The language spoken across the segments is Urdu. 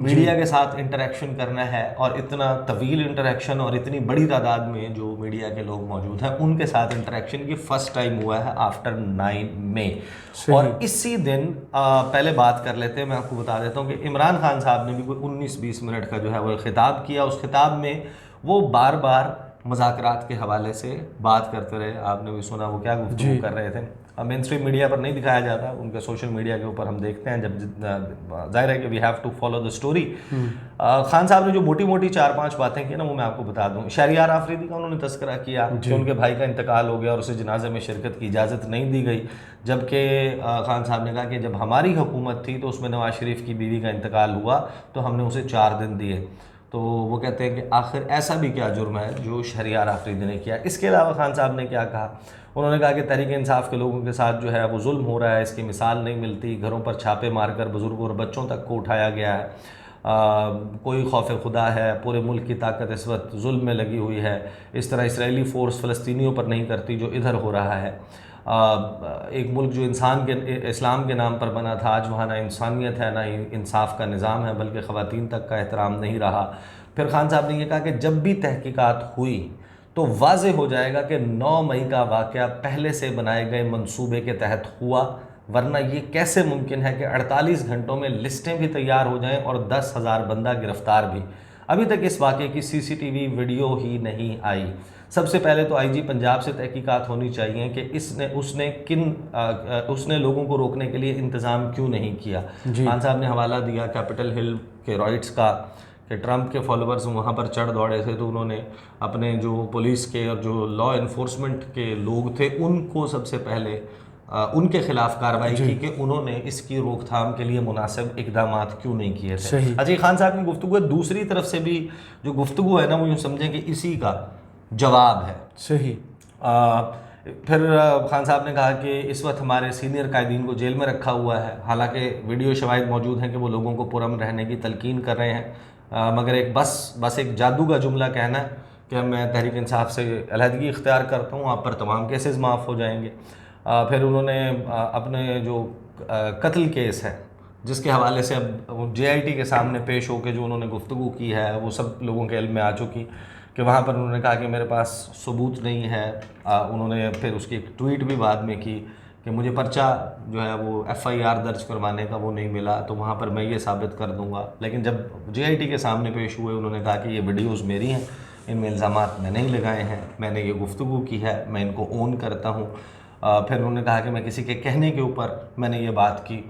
میڈیا کے ساتھ انٹریکشن کرنا ہے، اور اتنا طویل انٹریکشن اور اتنی بڑی تعداد میں جو میڈیا کے لوگ موجود ہیں ان کے ساتھ انٹریکشن کی فرسٹ ٹائم ہوا ہے آفٹر 9 مئی۔ اور اسی دن پہلے بات کر لیتے ہیں، میں آپ کو بتا دیتا ہوں کہ عمران خان صاحب نے بھی کوئی 19-20 منٹ کا جو ہے وہ خطاب کیا۔ اس خطاب میں وہ بار بار مذاکرات کے حوالے سے بات کرتے رہے، آپ نے بھی سنا وہ کیا گفتگو کر رہے تھے۔ مین اسٹریم میڈیا پر نہیں دکھایا جاتا، ان کے سوشل میڈیا کے اوپر ہم دیکھتے ہیں، جب ظاہر ہے کہ we have to follow the story. Khan sahab نے جو موٹی موٹی 4-5 باتیں کی نا، وہ میں آپ کو بتا دوں۔ شہریار آفریدی کا انہوں نے تذکرہ کیا کہ ان کے بھائی کا انتقال ہو گیا اور اسے جنازے میں شرکت کی اجازت نہیں دی گئی، جبکہ خان صاحب نے کہا کہ جب ہماری حکومت تھی تو اس میں نواز شریف کی بیوی کا انتقال ہوا تو ہم نے اسے 4 دن دیے۔ تو وہ کہتے ہیں کہ آخر ایسا بھی کیا جرم ہے جو شہریار آفریدی نے کیا۔ اس کے علاوہ خان صاحب نے کیا کہا، انہوں نے کہا کہ تحریک انصاف کے لوگوں کے ساتھ جو ہے وہ ظلم ہو رہا ہے، اس کی مثال نہیں ملتی، گھروں پر چھاپے مار کر بزرگوں اور بچوں تک کو اٹھایا گیا ہے، کوئی خوف خدا ہے، پورے ملک کی طاقت اس وقت ظلم میں لگی ہوئی ہے، اس طرح اسرائیلی فورس فلسطینیوں پر نہیں کرتی جو ادھر ہو رہا ہے۔ ایک ملک جو اسلام کے نام پر بنا تھا، آج وہاں نہ انسانیت ہے نہ انصاف کا نظام ہے، بلکہ خواتین تک کا احترام نہیں رہا۔ پھر خان صاحب نے یہ کہا کہ جب بھی تحقیقات ہوئی تو واضح ہو جائے گا کہ 9 مئی کا واقعہ پہلے سے بنائے گئے منصوبے کے تحت ہوا، ورنہ یہ کیسے ممکن ہے کہ 48 گھنٹوں میں لسٹیں بھی تیار ہو جائیں اور 10,000 بندہ گرفتار بھی۔ ابھی تک اس واقعے کی CCTV ویڈیو ہی نہیں آئی۔ سب سے پہلے تو IG پنجاب سے تحقیقات ہونی چاہیے کہ اس نے لوگوں کو روکنے کے لیے انتظام کیوں نہیں کیا۔ خان صاحب نے حوالہ دیا کیپٹل ہل کے رائٹس کا کہ ٹرمپ کے فالوورز وہاں پر چڑھ دوڑے تھے تو انہوں نے اپنے جو پولیس کے اور جو لا انفورسمنٹ کے لوگ تھے ان کو سب سے پہلے ان کے خلاف کارروائی کی کہ انہوں نے اس کی روک تھام کے لیے مناسب اقدامات کیوں نہیں کیے تھے۔ اجے خان صاحب کی گفتگو ہے، دوسری طرف سے بھی جو گفتگو ہے نا وہ یوں سمجھیں کہ اسی کا جواب ہے۔ صحیح۔ پھر خان صاحب نے کہا کہ اس وقت ہمارے سینئر قائدین کو جیل میں رکھا ہوا ہے، حالانکہ ویڈیو شواہد موجود ہیں کہ وہ لوگوں کو پرامن رہنے کی تلقین کر رہے ہیں، مگر بس ایک جادو کا جملہ کہنا ہے کہ میں تحریک انصاف سے علیحدگی اختیار کرتا ہوں، آپ پر تمام کیسز معاف ہو جائیں گے۔ پھر انہوں نے اپنے جو قتل کیس ہے جس کے حوالے سے اب JIT کے سامنے پیش ہو کے جو انہوں نے گفتگو کی ہے وہ سب لوگوں کے علم میں آ چکی، کہ وہاں پر انہوں نے کہا کہ میرے پاس ثبوت نہیں ہے۔ انہوں نے پھر اس کی ایک ٹویٹ بھی بعد میں کی کہ مجھے پرچہ جو ہے وہ FIR درج کروانے کا وہ نہیں ملا، تو وہاں پر میں یہ ثابت کر دوں گا۔ لیکن جب JIT کے سامنے پیش ہوئے انہوں نے کہا کہ یہ ویڈیوز میری ہیں، ان میں الزامات میں نہیں لگائے ہیں، میں نے یہ گفتگو کی ہے، میں ان کو اون کرتا ہوں۔ پھر انہوں نے کہا کہ میں کسی کے کہنے کے اوپر میں نے یہ بات کی،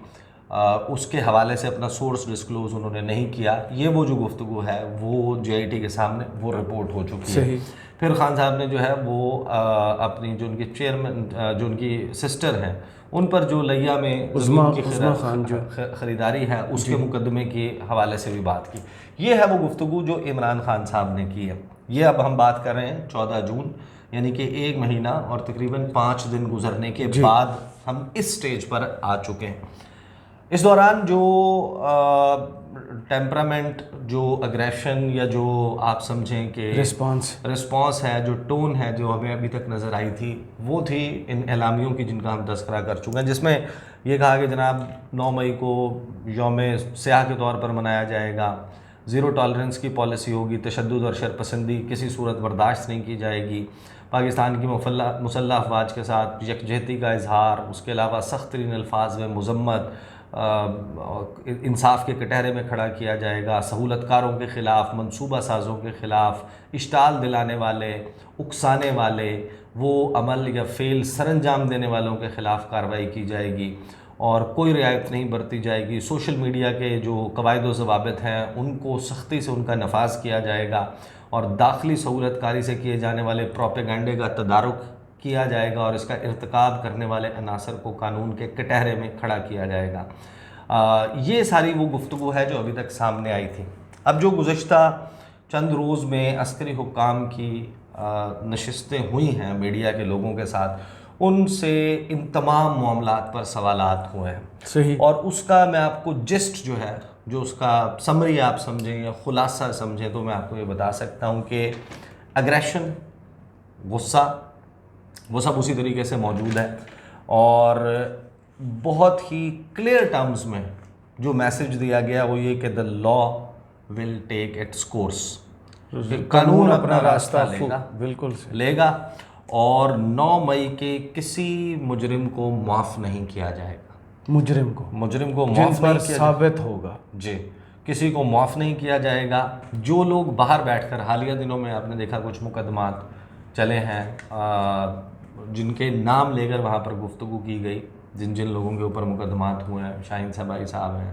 اس کے حوالے سے اپنا سورس ڈسکلوز انہوں نے نہیں کیا۔ یہ وہ جو گفتگو ہے وہ JIT کے سامنے وہ رپورٹ ہو چکی ہے۔ پھر خان صاحب نے جو ہے وہ اپنی جو ان کی چیئرمین جو ان کی سسٹر ہیں ان پر جو لیا میں زمین کی خریداری ہے اس کے مقدمے کے حوالے سے بھی بات کی۔ یہ ہے وہ گفتگو جو عمران خان صاحب نے کی ہے۔ یہ اب ہم بات کر رہے ہیں 14 جون، یعنی کہ 1 مہینہ اور تقریباً 5 دن گزرنے کے بعد ہم اس سٹیج پر آ چکے ہیں۔ اس دوران جو ٹیمپرامنٹ، جو اگریشن یا جو آپ سمجھیں کہ رسپانس ہے، جو ٹون ہے جو ہمیں ابھی تک نظر آئی تھی وہ تھی ان اعلامیوں کی جن کا ہم تذکرہ کر چکے ہیں، جس میں یہ کہا کہ جناب 9 مئی کو یوم سیاہ کے طور پر منایا جائے گا، زیرو ٹالرنس کی پالیسی ہوگی، تشدد اور شرپسندی کسی صورت برداشت نہیں کی جائے گی، پاکستان کی مسلح افواج کے ساتھ یکجہتی کا اظہار، اس کے علاوہ سخت ترین الفاظ میں مذمت، انصاف کے کٹہرے میں کھڑا کیا جائے گا، سہولت کاروں کے خلاف، منصوبہ سازوں کے خلاف، اشتعال دلانے والے، اکسانے والے، وہ عمل یا فعل سر انجام دینے والوں کے خلاف کارروائی کی جائے گی اور کوئی رعایت نہیں برتی جائے گی۔ سوشل میڈیا کے جو قواعد و ضوابط ہیں ان کو سختی سے ان کا نفاذ کیا جائے گا اور داخلی سہولت کاری سے کیے جانے والے پروپیگنڈے کا تدارک کیا جائے گا اور اس کا ارتکاب کرنے والے عناصر کو قانون کے کٹہرے میں کھڑا کیا جائے گا۔ یہ ساری وہ گفتگو ہے جو ابھی تک سامنے آئی تھی۔ اب جو گزشتہ چند روز میں عسکری حکام کی نشستیں ہوئی ہیں میڈیا کے لوگوں کے ساتھ، ان سے ان تمام معاملات پر سوالات ہوئے ہیں۔ صحیح۔ اور اس کا میں آپ کو جسٹ جو ہے، جو اس کا سمری آپ سمجھیں یا خلاصہ سمجھیں، تو میں آپ کو یہ بتا سکتا ہوں کہ اگریشن، غصہ، وہ سب اسی طریقے سے موجود ہے، اور بہت ہی کلیئر ٹرمز میں جو میسج دیا گیا وہ یہ کہ the law will take its course. قانون اپنا راستہ بالکل لے گا اور 9 مئی کے کسی مجرم کو معاف نہیں کیا جائے گا. مجرم کو معاف نہیں کیا ثابت ہوگا. جی کسی کو معاف نہیں کیا جائے گا. جو لوگ باہر بیٹھ کر حالیہ دنوں میں آپ نے دیکھا کچھ مقدمات چلے ہیں جن کے نام لے کر وہاں پر گفتگو کی گئی, جن لوگوں کے اوپر مقدمات ہوئے ہیں, شاہین صبائی صاحب ہیں,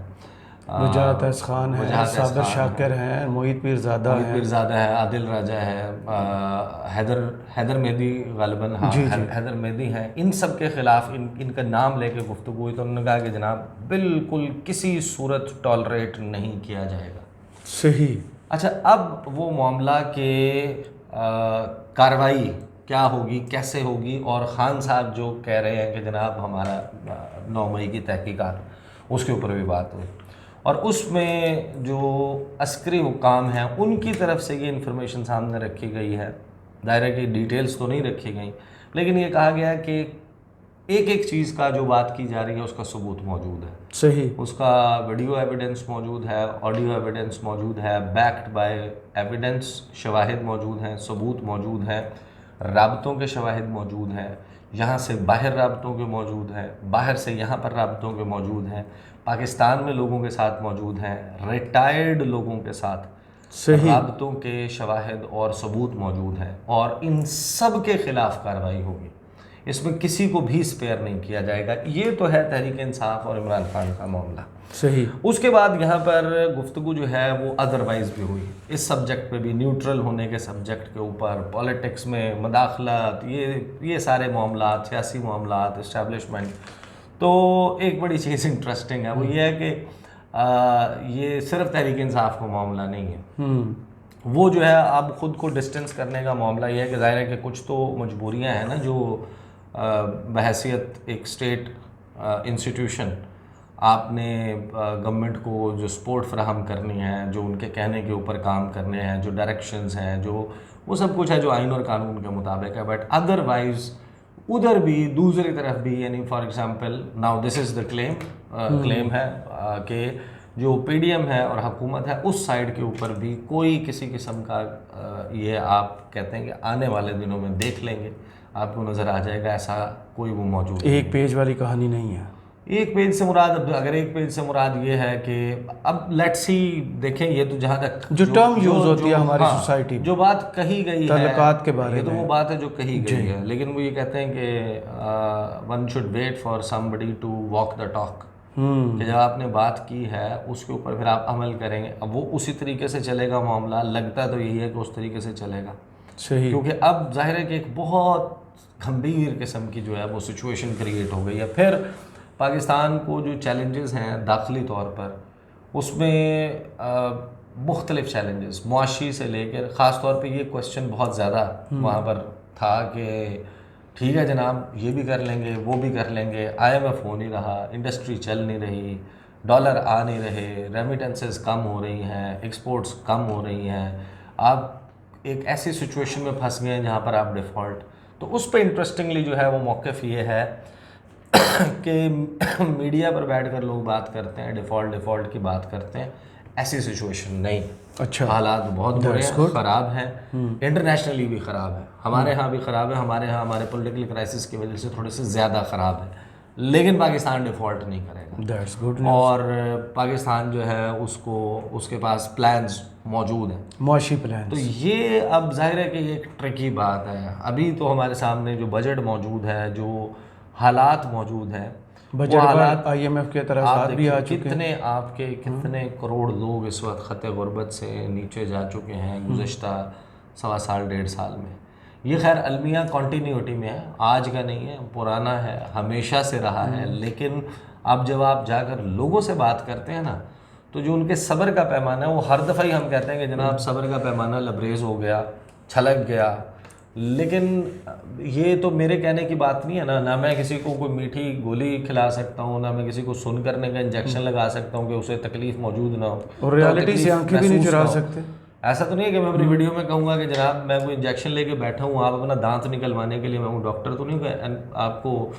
وجاہت احس خان ہیں, صابر شاکر ہیں, موحید پیرزادہ ہے, عادل راجہ ہے, حیدر مہدی غالباً حیدر مہدی ہیں. ان سب کے خلاف ان کا نام لے کے گفتگو ہوئی تو انہوں نے کہا کہ جناب بالکل کسی صورت ٹالریٹ نہیں کیا جائے گا. صحیح. اچھا اب وہ معاملہ کہ کارروائی کیا ہوگی, کیسے ہوگی, اور خان صاحب جو کہہ رہے ہیں کہ جناب ہمارا 9 مئی کی تحقیقات, اس کے اوپر بھی بات ہوئی. اور اس میں جو عسکری حکام ہیں ان کی طرف سے یہ انفارمیشن سامنے رکھی گئی ہے. ظاہر ہے کہ ڈیٹیلز تو نہیں رکھی گئیں, لیکن یہ کہا گیا ہے کہ ایک چیز کا جو بات کی جا رہی ہے اس کا ثبوت موجود ہے. صحیح. اس کا ویڈیو ایویڈنس موجود ہے, آڈیو ایویڈنس موجود ہے, بیکڈ بائی ایویڈنس, شواہد موجود ہیں, ثبوت موجود ہیں, رابطوں کے شواہد موجود ہیں, یہاں سے باہر رابطوں کے موجود ہیں, باہر سے یہاں پر رابطوں کے موجود ہیں, پاکستان میں لوگوں کے ساتھ موجود ہیں, ریٹائرڈ لوگوں کے ساتھ رابطوں کے شواہد اور ثبوت موجود ہیں, اور ان سب کے خلاف کارروائی ہوگی. اس میں کسی کو بھی اسپیئر نہیں کیا جائے گا. یہ تو ہے تحریک انصاف اور عمران خان کا معاملہ. صحیح. اس کے بعد یہاں پر گفتگو جو ہے وہ ادروائز بھی ہوئی, اس سبجیکٹ پہ بھی, نیوٹرل ہونے کے سبجیکٹ کے اوپر, پالیٹکس میں مداخلت, یہ سارے معاملات, سیاسی معاملات, اسٹیبلشمنٹ. تو ایک بڑی چیز انٹرسٹنگ ہے, وہ یہ ہے کہ یہ صرف تحریک انصاف کا معاملہ نہیں ہے. وہ جو ہے اب خود کو ڈسٹنس کرنے کا معاملہ یہ ہے کہ ظاہر ہے کہ کچھ تو مجبوریاں ہیں نا جو بحیثیت ایک اسٹیٹ انسٹیٹیوشن آپ نے گورنمنٹ کو جو سپورٹ فراہم کرنی ہے, جو ان کے کہنے کے اوپر کام کرنے ہیں, جو ڈائریکشنز ہیں, جو وہ سب کچھ ہے جو آئین اور قانون کے مطابق ہے. بٹ ادروائز ادھر بھی دوسری طرف بھی, یعنی فار ایگزامپل ناؤ دس از دا کلیم ہے کہ جو پی ڈی ایم ہے اور حکومت ہے اس سائڈ کے اوپر بھی کوئی کسی قسم کا یہ آپ کہتے ہیں کہ آنے والے دنوں میں دیکھ لیں گے, آپ کو نظر آ جائے گا ایسا کوئی وہ موجود نہیں. ایک پیج والی کہانی نہیں ہے. ایک پیج سے مراد, اگر ایک پیج سے مراد یہ ہے کہ اب لیٹس ہی دیکھیں, یہ تو جہاں تک جو ٹرم یوز ہوتی ہے ہماری سوسائٹی, جو بات کہی گئی ہے تعلقات کے بارے میں, یہ تو وہ بات ہے جو کہی گئی ہے. لیکن وہ یہ کہتے ہیں کہ one should wait for somebody to walk the talk, کہ جب آپ نے بات کی ہے اس کے اوپر پھر آپ عمل کریں گے. اب وہ اسی طریقے سے چلے گا معاملہ, لگتا تو یہی ہے کہ اس طریقے سے چلے گا. صحیح. کیونکہ اب ظاہر ہے کہ ایک بہت گھمبیر قسم کی جو ہے وہ سچویشن کریٹ ہو گئی ہے. پھر پاکستان کو جو چیلنجز ہیں داخلی طور پر, اس میں مختلف چیلنجز معاشی سے لے کر, خاص طور پہ یہ کوشچن بہت زیادہ وہاں پر تھا کہ ٹھیک ہے جناب یہ بھی کر لیں گے, وہ بھی کر لیں گے, آئی ایم ایف ہو نہیں رہا, انڈسٹری چل نہیں رہی, ڈالر آ نہیں رہے, ریمیٹنسز کم ہو رہی ہیں, ایکسپورٹس کم ہو رہی ہیں, آپ ایک ایسی سچویشن میں پھنس گئے ہیں جہاں پر آپ ڈیفالٹ. تو اس پہ انٹرسٹنگلی جو ہے وہ موقف یہ ہے کہ میڈیا پر بیٹھ کر لوگ بات کرتے ہیں, ڈیفالٹ کی بات کرتے ہیں, ایسی سچویشن نہیں. اچھا, حالات بہت برے ہیں, خراب ہیں, انٹرنیشنلی بھی خراب ہے, ہمارے ہاں بھی خراب ہے, ہمارے ہاں ہمارے پولیٹیکل کرائسس کی وجہ سے تھوڑے سے زیادہ خراب ہے, لیکن پاکستان ڈیفالٹ نہیں کرے گا. That's good. اور پاکستان جو ہے اس کے پاس پلانز موجود ہیں, معاشی پلان. تو یہ اب ظاہر ہے کہ یہ ایک ٹرکی بات ہے. ابھی تو ہمارے سامنے جو بجٹ موجود ہے, جو حالات موجود ہیں, بجٹ حالات آئی ایم ایف کے اعتراضات بھی آ چکے ہیں. کتنے کروڑ لوگ اس وقت خط غربت سے نیچے جا چکے ہیں گزشتہ 1.25 سال 1.5 سال میں. یہ خیر المیہ کنٹینیوٹی میں ہے, آج کا نہیں ہے, پرانا ہے, ہمیشہ سے رہا ہے. لیکن اب جب آپ جا کر لوگوں سے بات کرتے ہیں نا, تو جو ان کے صبر کا پیمانہ ہے وہ ہر دفعہ ہی ہم کہتے ہیں کہ جناب صبر کا پیمانہ لبریز ہو گیا, چھلک گیا. لیکن یہ تو میرے کہنے کی بات نہیں ہے نا, نہ میں کسی کو کوئی میٹھی گولی کھلا سکتا ہوں, نہ میں کسی کو سن کرنے کا انجیکشن لگا سکتا ہوں کہ اسے تکلیف موجود نہ ہو, اور ریالٹی سے آنکھیں بھی نہیں چرا سکتے. ایسا تو نہیں ہے کہ میں اپنی ویڈیو میں کہوں گا کہ جناب میں کوئی انجیکشن لے کے بیٹھا ہوں, آپ اپنا دانت نکلوانے کے لیے, میں ہوں ڈاکٹر تو نہیں کہ آپ کو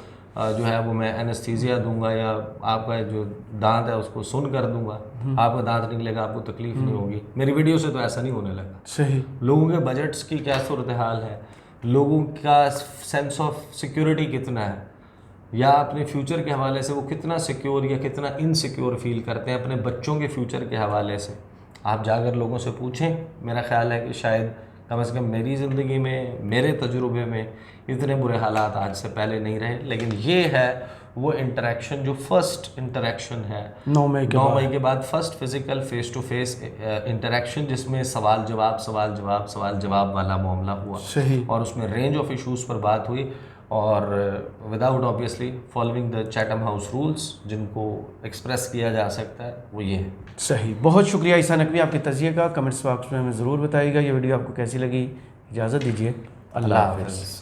جو ہے وہ میں انستھیزیا دوں گا یا آپ کا جو دانت ہے اس کو سن کر دوں گا, آپ کا دانت نکلے گا, آپ کو تکلیف نہیں ہوگی. میری ویڈیو سے تو ایسا نہیں ہونے لگا. صحیح. لوگوں کے بجٹس کی کیا صورتحال ہے, لوگوں کا سینس آف سیکیورٹی کتنا ہے, یا اپنے فیوچر کے حوالے سے وہ کتنا سیکیور یا کتنا انسیکیور فیل کرتے ہیں اپنے بچوں کے فیوچر کے حوالے سے. آپ جا کر لوگوں سے پوچھیں, میرا خیال ہے کہ شاید کم از کم میری زندگی میں, میرے تجربے میں اتنے برے حالات آج سے پہلے نہیں رہے. لیکن یہ ہے وہ انٹریکشن جو فرسٹ انٹریکشن ہے 9 مئی کے بعد, first physical face to face interaction, جس میں سوال جواب والا معاملہ ہوا. صحیح. اور اس میں رینج آف ایشوز پر بات ہوئی, اور without obviously following the Chatham House rules, جن کو ایکسپریس کیا جا سکتا ہے وہ یہ ہے. صحیح. بہت شکریہ عیسیٰ نقوی آپ کے تجزیے کا. کمنٹس باکس میں ہمیں ضرور بتائیے گا یہ ویڈیو آپ کو کیسی لگی. اجازت دیجیے, اللہ حافظ.